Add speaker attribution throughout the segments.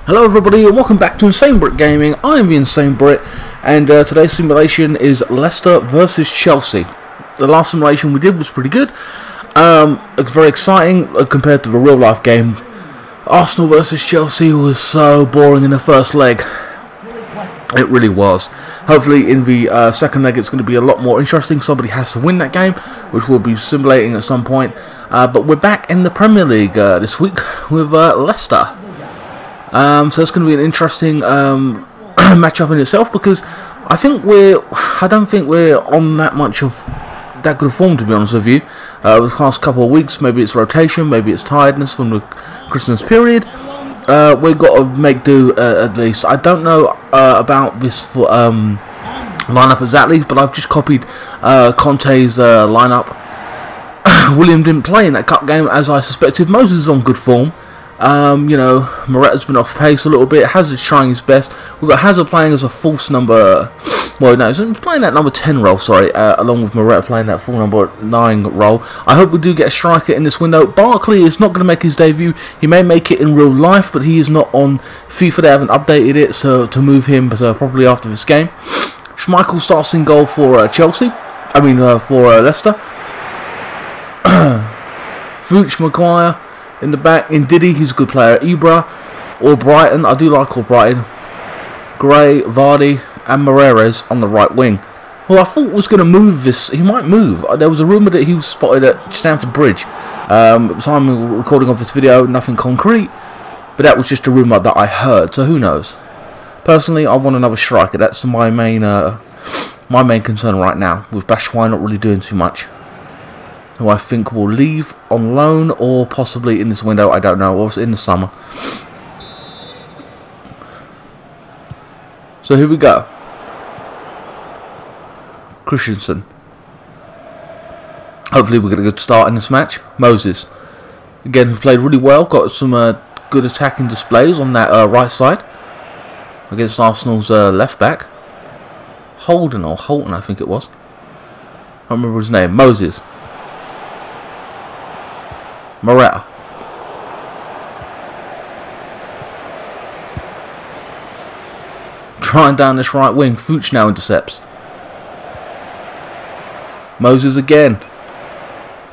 Speaker 1: Hello everybody and welcome back to INSANEBRIT Gaming. I am the INSANEBRIT and today's simulation is Leicester versus Chelsea. The last simulation we did was pretty good. It's very exciting compared to the real life game. Arsenal versus Chelsea was so boring in the first leg. It really was. Hopefully in the second leg it's going to be a lot more interesting. Somebody has to win that game, which we'll be simulating at some point. But we're back in the Premier League this week with Leicester. So it's going to be an interesting matchup in itself, because I don't think we're on that good form, to be honest with you. The past couple of weeks, maybe it's rotation, maybe it's tiredness from the Christmas period. We've got to make do at least. I don't know about this lineup exactly, but I've just copied Conte's lineup. William didn't play in that cup game as I suspected. Moses is on good form. You know, Moretta's been off pace a little bit. Hazard's trying his best. We've got Hazard playing as a false number. Well, no, he's playing that number 10 role, sorry, along with Moretta playing that full number 9 role. I hope we do get a striker in this window. Barkley is not going to make his debut. He may make it in real life, but he is not on FIFA. They haven't updated it, so to move him, probably after this game. Schmeichel starts in goal for Chelsea. For Leicester. Fuchs, Maguire. In the back, in Diddy, he's a good player. Ibra, or Brighton, I do like All Brighton. Gray, Vardy, and Moreira on the right wing. Well, I thought was going to move this. He might move. There was a rumour that he was spotted at Stamford Bridge. At the time of recording of this video, nothing concrete, but that was just a rumour that I heard. So who knows? Personally, I want another striker. That's my main concern right now. With Batshuayi not really doing too much, who I think will leave on loan or possibly in this window, I don't know, or in the summer. So here we go. Christensen. Hopefully we get a good start in this match. Moses, again, who played really well, got some good attacking displays on that right side against Arsenal's left back. Holden, I think it was. I don't remember his name. Moses. Moretta. Trying down this right wing. Fuchs now intercepts. Moses again.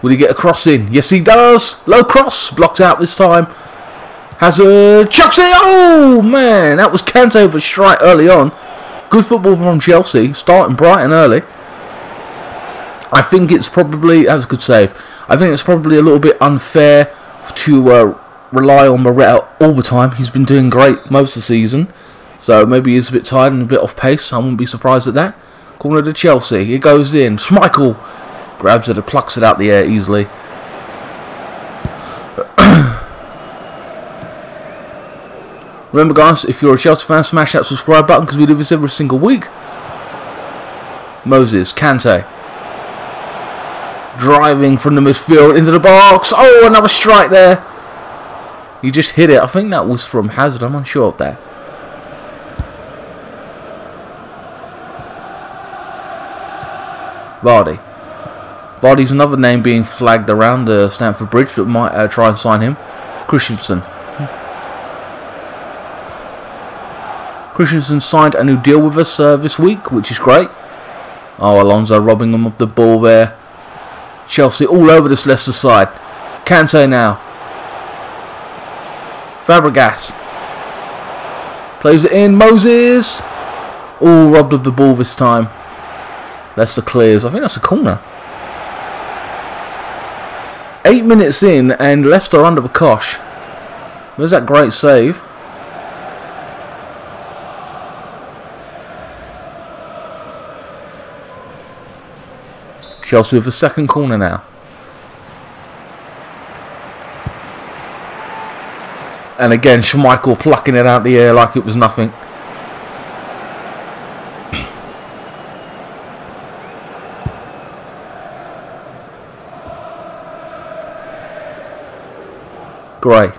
Speaker 1: Will he get a cross in? Yes, he does. Low cross. Blocked out this time. Hazard. Chelsea. Oh, man. That was Kante for a strike early on. Good football from Chelsea. Starting Brighton early. I think it's probably... That was a good save. I think it's probably a little bit unfair to rely on Moretta all the time. He's been doing great most of the season. So maybe he's a bit tired and a bit off pace. I wouldn't be surprised at that. Corner to Chelsea. It goes in. Schmeichel grabs it and plucks it out the air easily. Remember, guys, if you're a Chelsea fan, smash that subscribe button, because we do this every single week. Moses. Kante. Driving from the midfield into the box. Oh, another strike there. He just hit it. I think that was from Hazard. I'm unsure of that. Vardy. Vardy's another name being flagged around the Stamford Bridge that might try and sign him. Christensen. Christensen signed a new deal with us this week, which is great. Oh, Alonso robbing him of the ball there. Chelsea all over this Leicester side. Kante now. Fabregas. Plays it in. Moses. All robbed of the ball this time. Leicester clears. I think that's a corner. 8 minutes in and Leicester under the cosh. There's that great save. Chelsea with the second corner now. And again, Schmeichel plucking it out the air like it was nothing. Gray.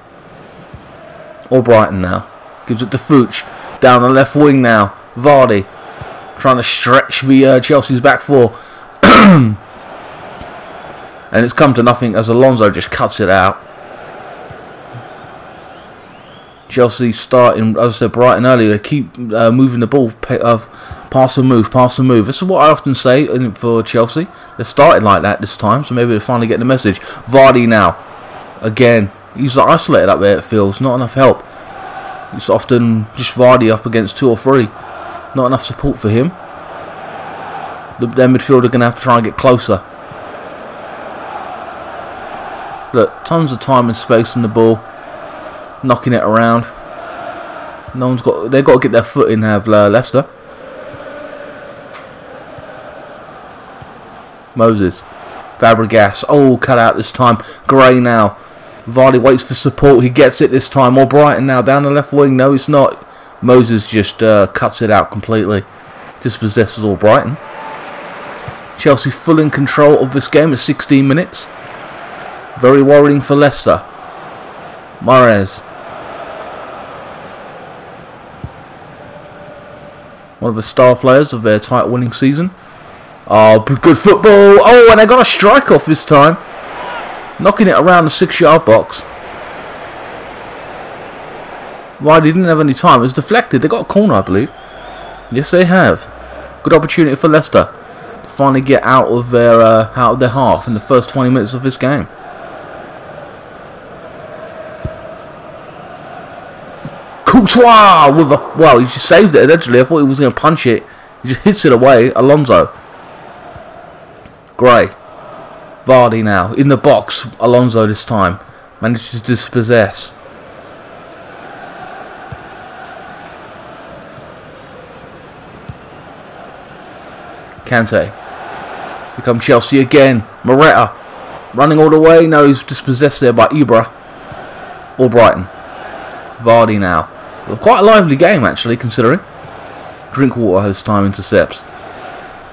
Speaker 1: Or Brighton now. Gives it to Fuchs. Down the left wing now. Vardy. Trying to stretch the Chelsea's back four. And it's come to nothing as Alonso just cuts it out. Chelsea starting, as I said, Brighton earlier, keep moving the ball, pass and move, pass and move. This is what I often say for Chelsea. They started like that this time, so maybe they're finally getting the message. Vardy now, again, he's isolated up there, it feels, not enough help. It's often just Vardy up against 2 or 3. Not enough support for him. Their midfielder are going to have to try and get closer. Look, tons of time and space in the ball. Knocking it around. No one's got. They've got to get their foot in. Have Leicester. Moses, Fabregas. Oh, cut out this time. Gray now. Vardy waits for support. He gets it this time. Or Brighton now down the left wing. No, it's not. Moses just cuts it out completely. Dispossesses all Brighton. Chelsea full in control of this game at 16 minutes. Very worrying for Leicester. Mahrez. One of the star players of their title-winning season. Oh, good football. Oh, and they got a strike off this time. Knocking it around the 6-yard box. Why, they didn't have any time. It was deflected. They got a corner, I believe. Yes, they have. Good opportunity for Leicester to finally get out of their half in the first 20 minutes of this game. Courtois with a... Well, he just saved it allegedly. I thought he was going to punch it. He just hits it away. Alonso. Gray. Vardy now. In the box. Alonso this time. Manages to dispossess. Kante. Here comes Chelsea again. Moreta. Running all the way. No, he's dispossessed there by Ibra. Or Brighton. Vardy now. Quite a lively game, actually, considering. Drinkwater this time intercepts.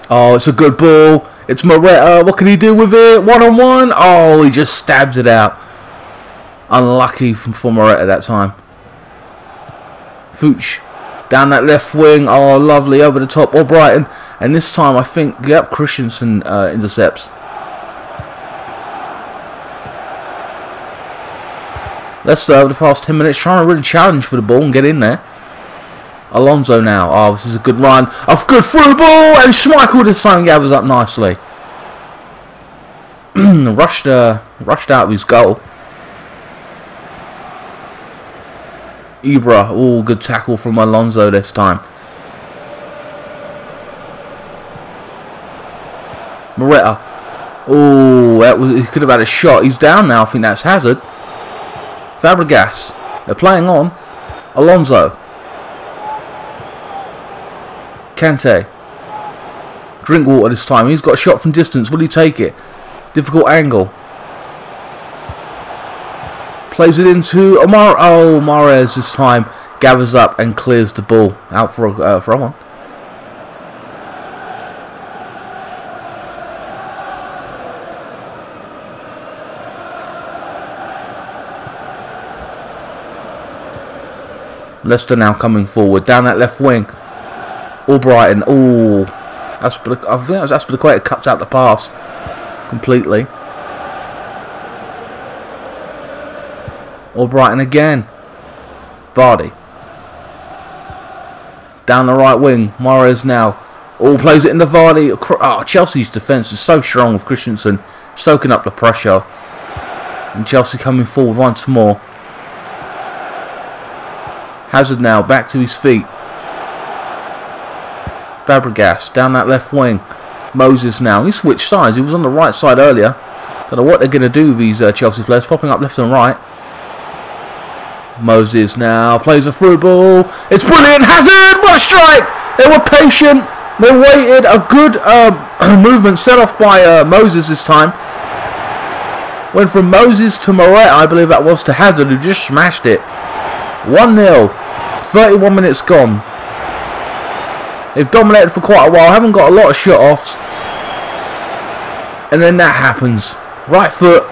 Speaker 1: Oh, it's a good ball. It's Moreta. What can he do with it? 1-on-1. Oh, he just stabs it out. Unlucky for Moreta that time. Fuchs. Down that left wing. Oh, lovely. Over the top. Or Brighton. And this time, I think, yep, Christensen intercepts. Leicester over the past 10 minutes trying to really challenge for the ball and get in there. Alonso now. Oh, this is a good run. A good through ball. And Schmeichel this time gathers up nicely. rushed out of his goal. Ibra. Oh, good tackle from Alonso this time. Moreta. Oh, he could have had a shot. He's down now. I think that's Hazard. Fabregas. They're playing on. Alonso. Kante. Drinkwater this time. He's got a shot from distance. Will he take it? Difficult angle. Plays it into Omar. Oh, Mahrez this time gathers up and clears the ball out for a throw-on. Leicester now coming forward down that left wing. All Brighton. Oh, I think that was Aspilicueta cuts out the pass completely. All Brighton again. Vardy down the right wing. Mahrez now. All plays it in the Vardy. Oh, Chelsea's defence is so strong with Christensen soaking up the pressure, and Chelsea coming forward once more. Hazard now back to his feet. Fabregas down that left wing. Moses now. He switched sides. He was on the right side earlier. Don't know what they're going to do with these Chelsea players. Popping up left and right. Moses now plays a through ball. It's brilliant. Hazard! What a strike! They were patient. They waited. A good movement set off by Moses this time. Went from Moses to Moreta, I believe that was, to Hazard, who just smashed it. 1-0. 31 minutes gone. They've dominated for quite a while. Haven't got a lot of shut-offs. And then that happens. Right foot.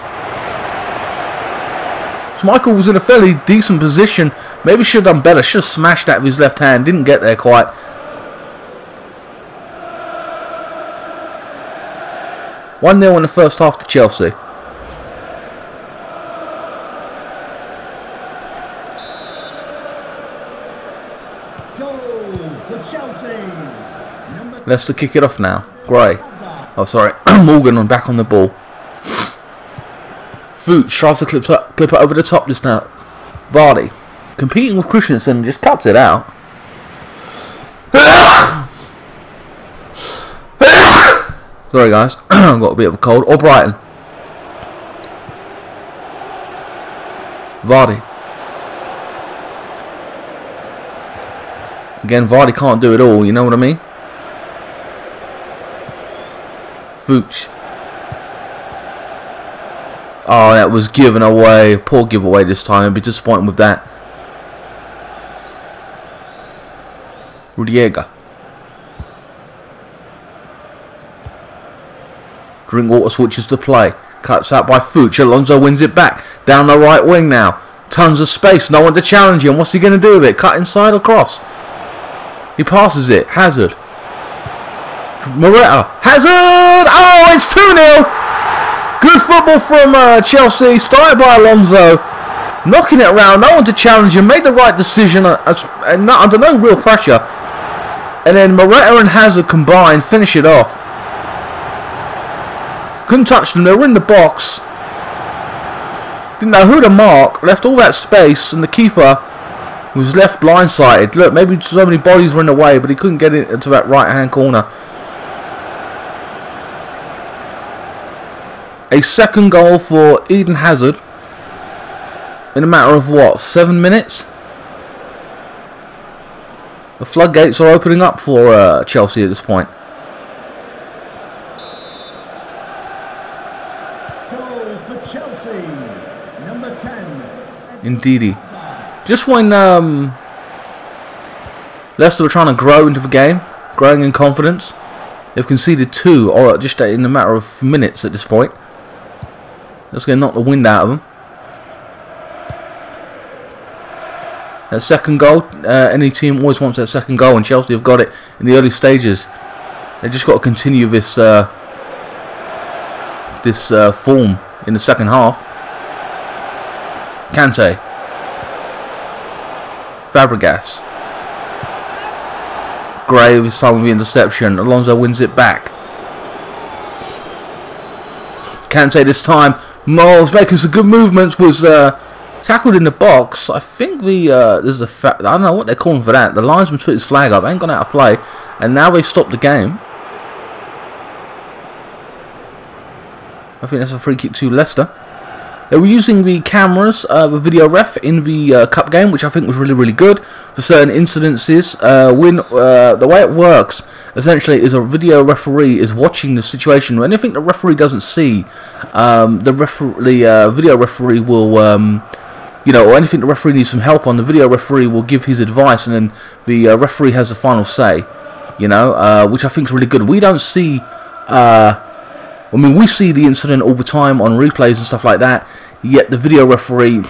Speaker 1: Schmeichel was in a fairly decent position. Maybe should have done better. Should have smashed that with his left hand. Didn't get there quite. 1-0 in the first half to Chelsea.
Speaker 2: Goal for Chelsea.
Speaker 1: Leicester kick it off now. Gray. Oh, sorry. Morgan back on the ball. Fuchs tries to clip it over the top this now. Vardy. Competing with Christensen, just cuts it out. Sorry guys, I've got a bit of a cold. Or Brighton. Vardy. Again, Vardy can't do it all, you know what I mean? Fuchs. Oh, that was given away. Poor giveaway this time. I'd be disappointed with that. Rudiger. Drinkwater switches to play. Cuts out by Fuchs. Alonso wins it back. Down the right wing now. Tons of space. No one to challenge him. What's he going to do with it? Cut inside or cross? He passes it. Hazard. Morata. Hazard! Oh, it's 2-0! Good football from Chelsea. Started by Alonso. Knocking it around. No one to challenge him. Made the right decision. Under no real pressure. And then Morata and Hazard combined. Finish it off. Couldn't touch them. They were in the box. Didn't know who to mark. Left all that space. And the keeper was left blindsided. Look, maybe so many bodies were in the way. But he couldn't get into that right-hand corner. A second goal for Eden Hazard in a matter of what, 7 minutes? The floodgates are opening up for Chelsea at this point.
Speaker 2: Goal for Chelsea, number 10.
Speaker 1: Indeedy. Just when Leicester were trying to grow into the game, growing in confidence, they've conceded 2, or just in a matter of minutes at this point. That's going to knock the wind out of them. That second goal, any team always wants that second goal, and Chelsea have got it in the early stages. They've just got to continue this form in the second half. Kante. Fabregas. Gray this time with the interception. Alonso wins it back. Kante this time. Miles making some good movements. Was tackled in the box. I think there's a I don't know what they're calling for that. The linesman put his flag up. Ain't gone out of play, and now they've stopped the game. I think that's a free kick to Leicester. They were using the cameras, the video ref in the cup game, which I think was really good for certain incidences. The way it works essentially is a video referee is watching the situation. Anything the referee doesn't see, the video referee will, or anything the referee needs some help on, the video referee will give his advice, and then the referee has the final say. Which I think is really good. We don't see. We see the incident all the time on replays and stuff like that, yet the video referee,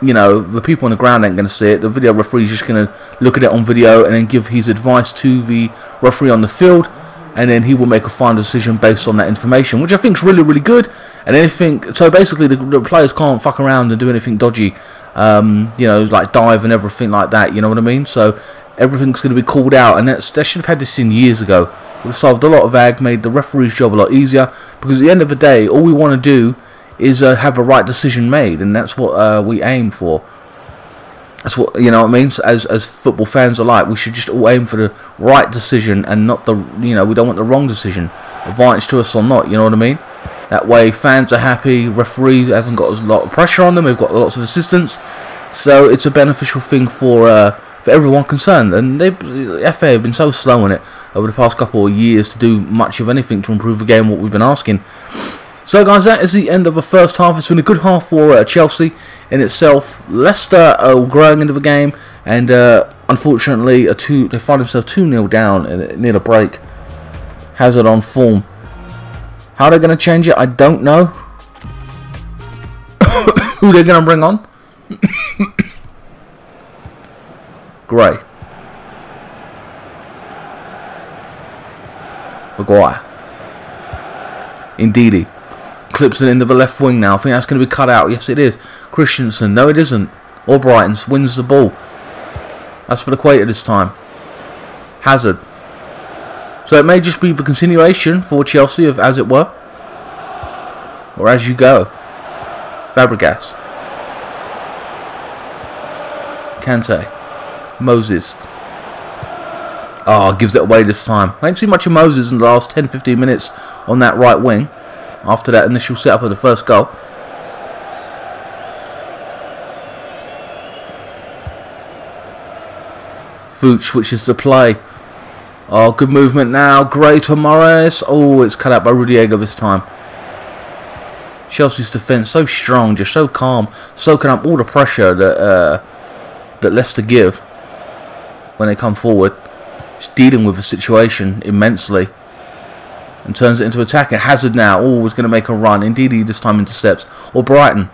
Speaker 1: the people on the ground ain't going to see it. The video referee is just going to look at it on video and then give his advice to the referee on the field, and then he will make a final decision based on that information, which I think is really good. And so basically the players can't fuck around and do anything dodgy, like dive and everything like that, you know what I mean? So everything's going to be called out, and they should have had this in years ago. Would have solved a lot of ag, made the referee's job a lot easier, because at the end of the day, all we want to do is have a right decision made, and that's what we aim for. That's what, you know what I mean? As football fans alike, we should just all aim for the right decision, and not the, we don't want the wrong decision, advantage to us or not, you know what I mean? That way fans are happy, referee hasn't got a lot of pressure on them, they've got lots of assistance, so it's a beneficial thing for everyone concerned. And the FA have been so slow on it over the past couple of years to do much of anything to improve the game, what we've been asking. So guys, that is the end of the first half. It's been a good half for Chelsea in itself. Leicester are growing into the game, and unfortunately they find themselves 2-0 down near the break. Hazard on form. How they're going to change it, I don't know. Who they're going to bring on? Gray. Maguire. Indeedy. Clips it into the left wing now. I think that's going to be cut out. Yes, it is. Christensen. No, it isn't. Albrighton wins the ball. Aspilicueta this time. Hazard. So it may just be the continuation for Chelsea of as it were. Or as you go. Fabregas. Kante. Moses. Oh, gives it away this time. I ain't seen much of Moses in the last 10-15 minutes on that right wing. After that initial setup of the first goal. Fuchs switches the play. Oh, good movement now. Gray to Morris. Oh, it's cut out by Rudiger this time. Chelsea's defence so strong, just so calm, soaking up all the pressure that that Leicester give when they come forward. Just dealing with the situation immensely and turns it into attack. And Hazard now, oh, is going to make a run. Indeed, he this time intercepts. Or Brighton.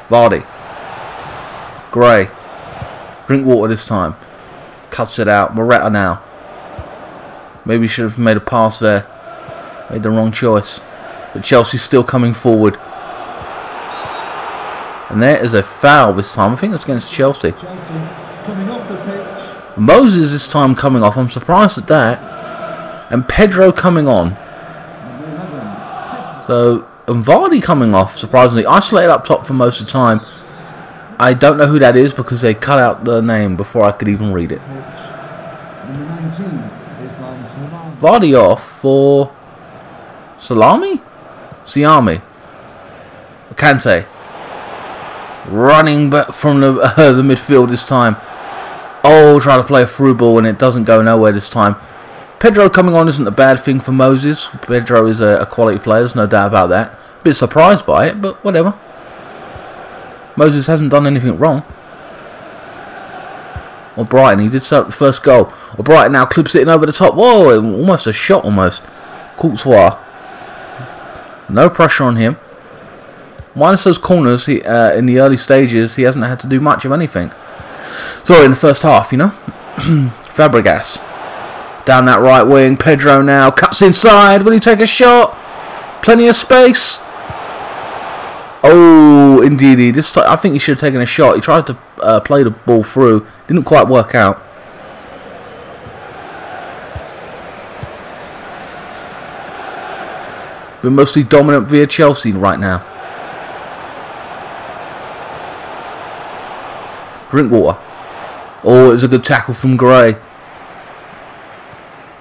Speaker 1: Vardy. Gray. Drinkwater this time. Cuts it out. Morata now. Maybe he should have made a pass there. Made the wrong choice. But Chelsea's still coming forward. And there is a foul this time. I think it's against Chelsea.
Speaker 2: Chelsea coming off the pitch.
Speaker 1: Moses this time coming off. I'm surprised at that. And Pedro coming on. So, and Vardy coming off, surprisingly. Isolated up top for most of the time. I don't know who that is because they cut out the name before I could even read it.
Speaker 2: Number 19 is Salami.
Speaker 1: Vardy off for Salami? Siami. Kante. Running back from the midfield this time. Oh, try to play a through ball and it doesn't go nowhere this time. Pedro coming on isn't a bad thing for Moses. Pedro is a quality player, there's no doubt about that. Bit surprised by it, but whatever. Moses hasn't done anything wrong. Or Brighton, he did set up the first goal. Or Brighton now clips it in over the top. Whoa, almost a shot almost. Courtois. No pressure on him. Minus those corners, he, in the early stages, he hasn't had to do much of anything. Sorry, in the first half, you know. Fabregas. Down that right wing. Pedro now cuts inside. Will he take a shot? Plenty of space. Oh, indeed. This time, I think he should have taken a shot. He tried to play the ball through. Didn't quite work out. We're mostly dominant via Chelsea right now. Drinkwater. Oh, it was a good tackle from Gray.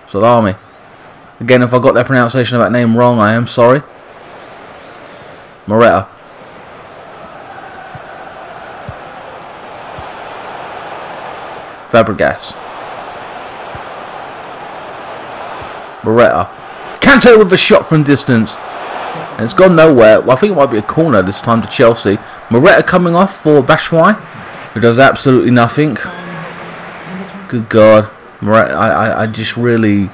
Speaker 1: Salami. Again, if I got that pronunciation of that name wrong, I am sorry. Morata. Fabregas. Morata. Kante with a shot from distance. And it's gone nowhere. Well, I think it might be a corner this time to Chelsea. Morata coming off for Batshuayi, who does absolutely nothing. Good God. Morata, I just really...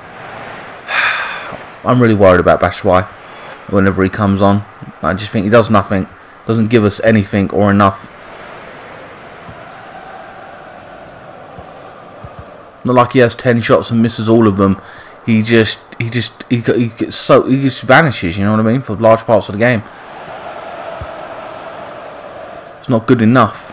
Speaker 1: I'm really worried about Batshuayi whenever he comes on. I just think he does nothing. Doesn't give us anything or enough. Not like he has 10 shots and misses all of them. He just vanishes, you know what I mean, for large parts of the game. It's not good enough.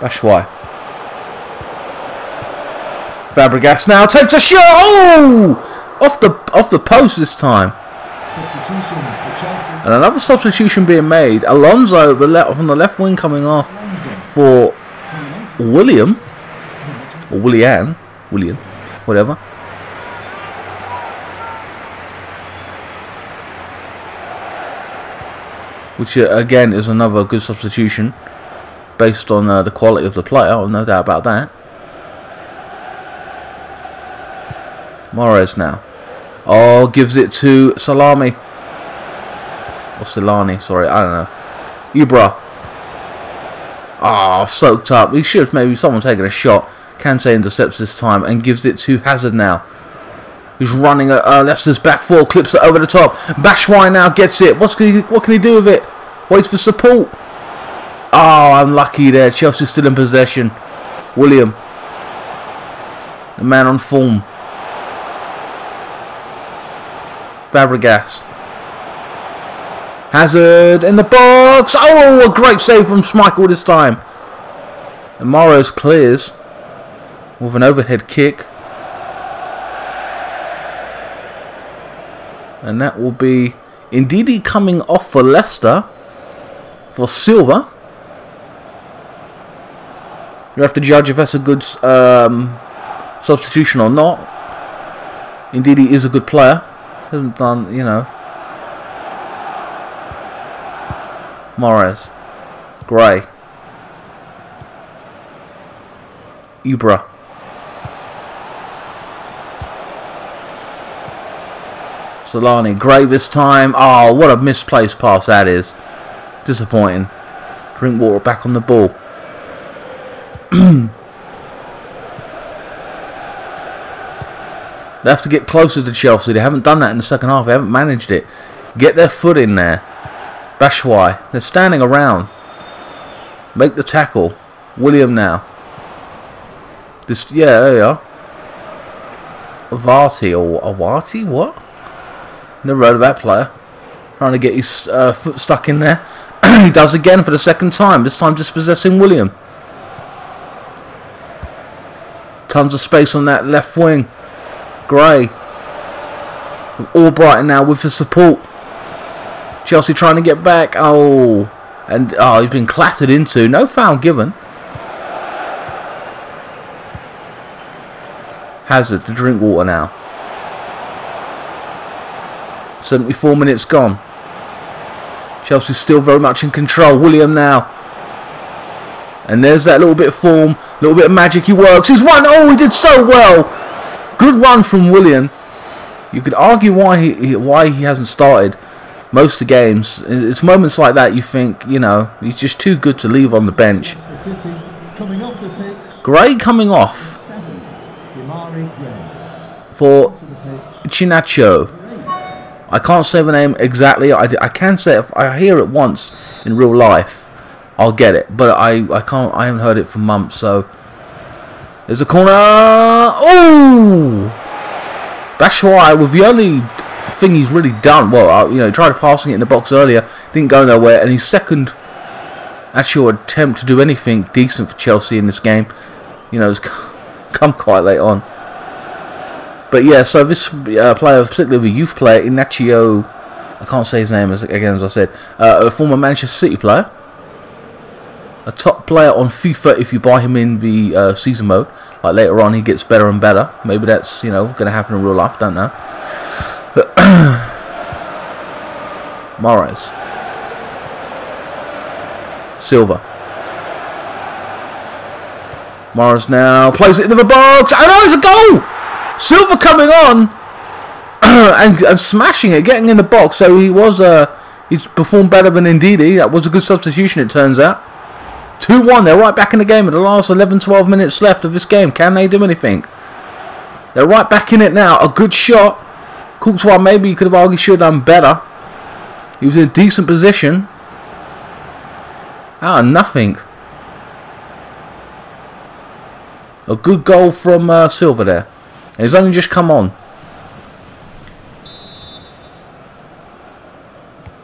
Speaker 1: Batshuayi. Fabregas now takes a shot. Oh! Off the post this time.
Speaker 2: Substitution for Chelsea.
Speaker 1: And another substitution being made. Alonso from the left wing coming off for William. Or Willian, whatever. Which again is another good substitution based on the quality of the player, no doubt about that. Morris now. Oh, gives it to Salami. Or Silani, sorry, I don't know. Ibra. Ah, soaked up. He should have maybe someone taken a shot. Kante intercepts this time and gives it to Hazard now. He's running at Leicester's back four, clips it over the top. Batshuayi now gets it. What can he do with it? Waits for support. Oh, unlucky there. Chelsea's still in possession. William. The man on form. Fabregas. Hazard in the box. Oh, a great save from Schmeichel this time. And Mahrez clears with an overhead kick. And that will be Ndidi coming off for Leicester for Silva. You have to judge if that's a good substitution or not. Ndidi is a good player. Hasn't done, you know. Mahrez. Gray. Ibra. Solani. Gray this time. Oh, what a misplaced pass that is. Disappointing. Drinkwater back on the ball. They have to get closer to Chelsea. They haven't done that in the second half. They haven't managed it. Get their foot in there. Bashwai. They're standing around. Make the tackle. William now. This, yeah, there you are. Avati or Awati? What? Never heard of that player. Trying to get his foot stuck in there. He does again for the second time. This time dispossessing William. Tons of space on that left wing. Gray. Albrighton now with the support. Chelsea trying to get back. Oh. And he's been clattered into. No foul given. Hazard to Drinkwater now. 74 minutes gone. Chelsea still very much in control. William now. And there's that little bit of form, little bit of magic. He works. He's won. Oh, he did so well. Good run from William. You could argue why he hasn't started most of the games. It's moments like that you think, you know, he's just too good to leave on the bench. Gray coming off for Chinacho. I can't say the name exactly. I can say it if I hear it once in real life, I'll get it. But I can't. I haven't heard it for months. So there's a corner. Oh, Bashwai with the only thing he's really done. Well, you know, he tried passing it in the box earlier, didn't go nowhere, and his second actual attempt to do anything decent for Chelsea in this game, you know, has come quite late on. But yeah, so this player, particularly the youth player, Inacio, I can't say his name as I said, a former Manchester City player, a top player on FIFA if you buy him in the season mode. Like later on, he gets better and better. Maybe that's, you know, going to happen in real life. Don't know. Mahrez, Silva. Mahrez now plays it into the box. Oh no, it's a goal! Silva coming on and smashing it, getting in the box. So he was he's performed better than Ndidi. That was a good substitution, it turns out. 2-1. They're right back in the game with the last 11-12 minutes left of this game. Can they do anything? They're right back in it now. A good shot. Courtois maybe you could have argued should have done better. He was in a decent position. Nothing. A good goal from Silva there. And he's only just come on.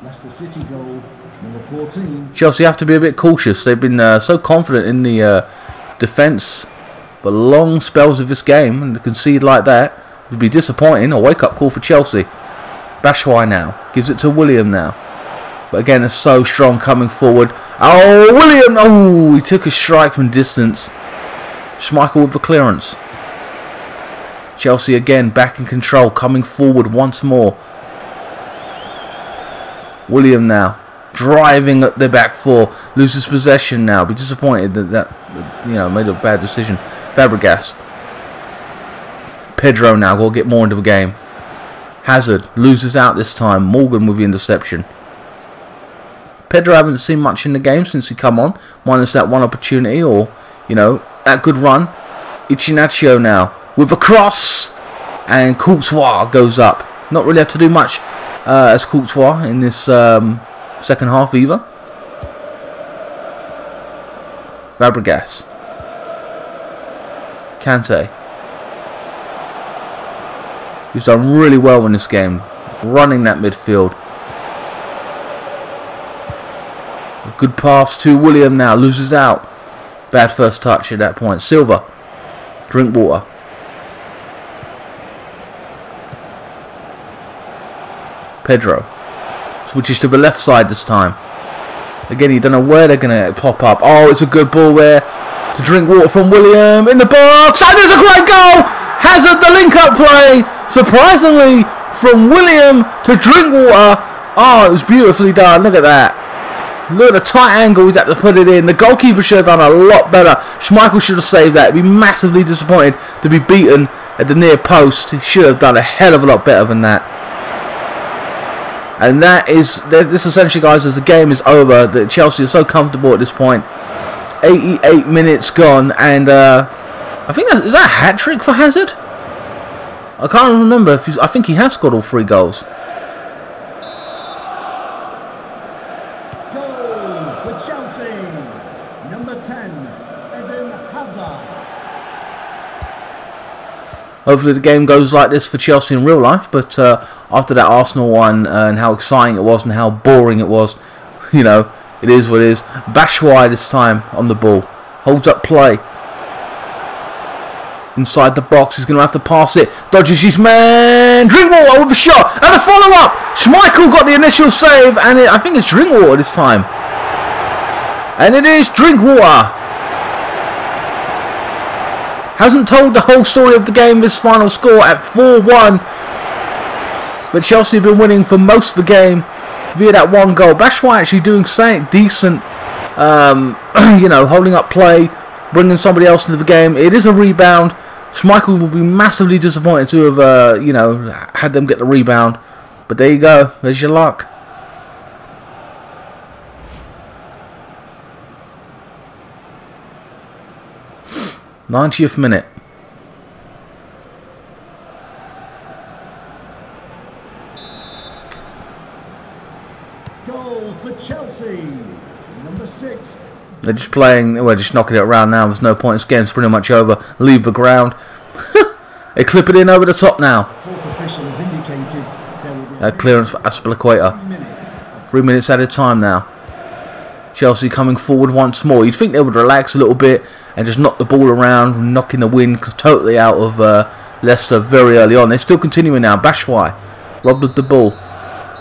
Speaker 2: Leicester City goal, number 14.
Speaker 1: Chelsea have to be a bit cautious. They've been so confident in the defence for long spells of this game, and to concede like that would be disappointing. A wake-up call for Chelsea. Bashwai now gives it to William now, but again, it's so strong coming forward. Oh, William! Oh, he took a strike from distance. Schmeichel with the clearance. Chelsea again back in control, coming forward once more. William now driving at the back four, loses possession now. Be disappointed that you know, made a bad decision. Fabregas. Pedro now will get more into the game. Hazard loses out this time. Morgan with the interception. Pedro haven't seen much in the game since he come on, minus that one opportunity, or you know, that good run. Iheanacho now with a cross, and Courtois goes up. Not really had to do much as Courtois in this second half either. Fabregas. Kante. He's done really well in this game. running that midfield. A good pass to William now, loses out. Bad first touch at that point. Silva, drink water. Pedro switches to the left side this time. Again, you don't know where they're going to pop up. Oh, it's a good ball there to drink water from William in the box. And there's a great goal. Hazard, the link-up play. Surprisingly, from William to drink water. Oh, it was beautifully done. Look at that. Look at the tight angle he's had to put it in. The goalkeeper should have done a lot better. Schmeichel should have saved that. He'd be massively disappointed to be beaten at the near post. He should have done a hell of a lot better than that. And that is, this essentially, guys, as the game is over, that Chelsea are so comfortable at this point. 88 minutes gone, and I think is that a hat-trick for Hazard? I can't remember. I think he has scored all 3 goals.
Speaker 2: Goal for Chelsea, number 10, Eden Hazard.
Speaker 1: Hopefully the game goes like this for Chelsea in real life, but after that Arsenal one and how exciting it was and how boring it was, you know, it is what it is. Batshuayi this time on the ball. Holds up play. Inside the box, he's going to have to pass it. Dodges his man. Drinkwater with a shot and a follow-up. Schmeichel got the initial save, and I think it's Drinkwater this time. And it is Drinkwater. Hasn't told the whole story of the game, this final score at 4-1. But Chelsea have been winning for most of the game via that one goal. Batshuayi actually doing something decent, you know, holding up play, bringing somebody else into the game. It is a rebound. Schmeichel will be massively disappointed to have, you know, had them get the rebound. But there you go. There's your luck. '90th minute.
Speaker 2: Goal for Chelsea, number 6.
Speaker 1: They're just playing, we're just knocking it around now. There's no point. This game's pretty much over. Leave the ground. They clip it in over the top now.
Speaker 2: Fourth official has indicated there will be
Speaker 1: Clearance for Aspilicueta. 3 minutes at a time now. Chelsea coming forward once more. You'd think they would relax a little bit and just knock the ball around, knocking the wind totally out of Leicester very early on. They're still continuing now. Batshuayi robbed of the ball.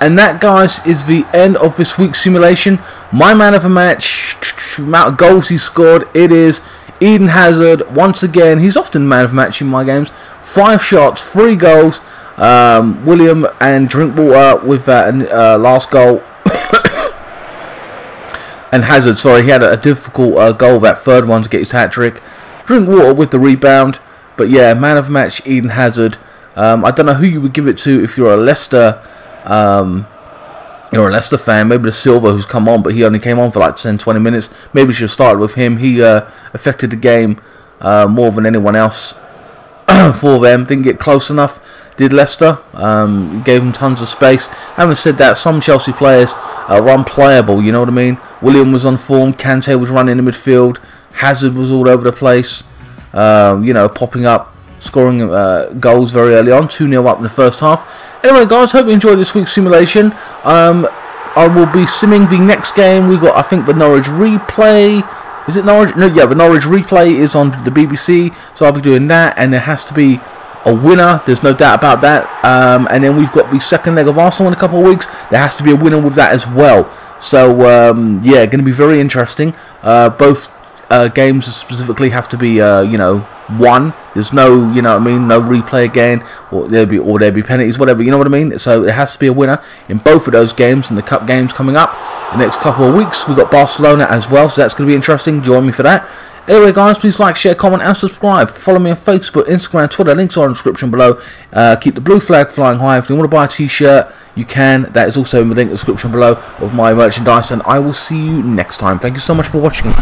Speaker 1: And that, guys, is the end of this week's simulation. My man of the match, amount of goals he scored, it is Eden Hazard. Once again, he's often man of the match in my games. 5 shots, 3 goals. William and Drinkwater with that last goal. And Hazard, sorry, he had a difficult goal, that third one, to get his hat-trick. Drinkwater with the rebound. But yeah, man of the match, Eden Hazard. I don't know who you would give it to if you're a Leicester fan. Maybe the Silva who's come on, but he only came on for like 10-20 minutes. Maybe you should have started with him. He affected the game more than anyone else for them. Didn't get close enough, did Leicester. Gave them tons of space. Having said that, some Chelsea players are unplayable, you know what I mean? William was on form, Kante was running in the midfield, Hazard was all over the place, you know, popping up, scoring goals very early on, 2-0 up in the first half. Anyway, guys, hope you enjoyed this week's simulation. I will be simming the next game. We got, I think, the Norwich replay. Is it Norwich? No, yeah, the Norwich replay is on the BBC, so I'll be doing that, and there has to be a winner. There's no doubt about that. And then we've got the second leg of Arsenal in a couple of weeks. There has to be a winner with that as well. So, yeah, going to be very interesting. Both games specifically have to be, you know, won. There's no, you know what I mean, no replay again, or there'll be penalties, whatever, you know what I mean. So it has to be a winner in both of those games, and the cup games coming up the next couple of weeks. We've got Barcelona as well, so that's going to be interesting. Join me for that. Anyway, guys, please like, share, comment, and subscribe. Follow me on Facebook, Instagram, Twitter. Links are in the description below. Keep the blue flag flying high. If you want to buy a t-shirt, you can. That is also in the link in the description below of my merchandise, and I will see you next time. Thank you so much for watching.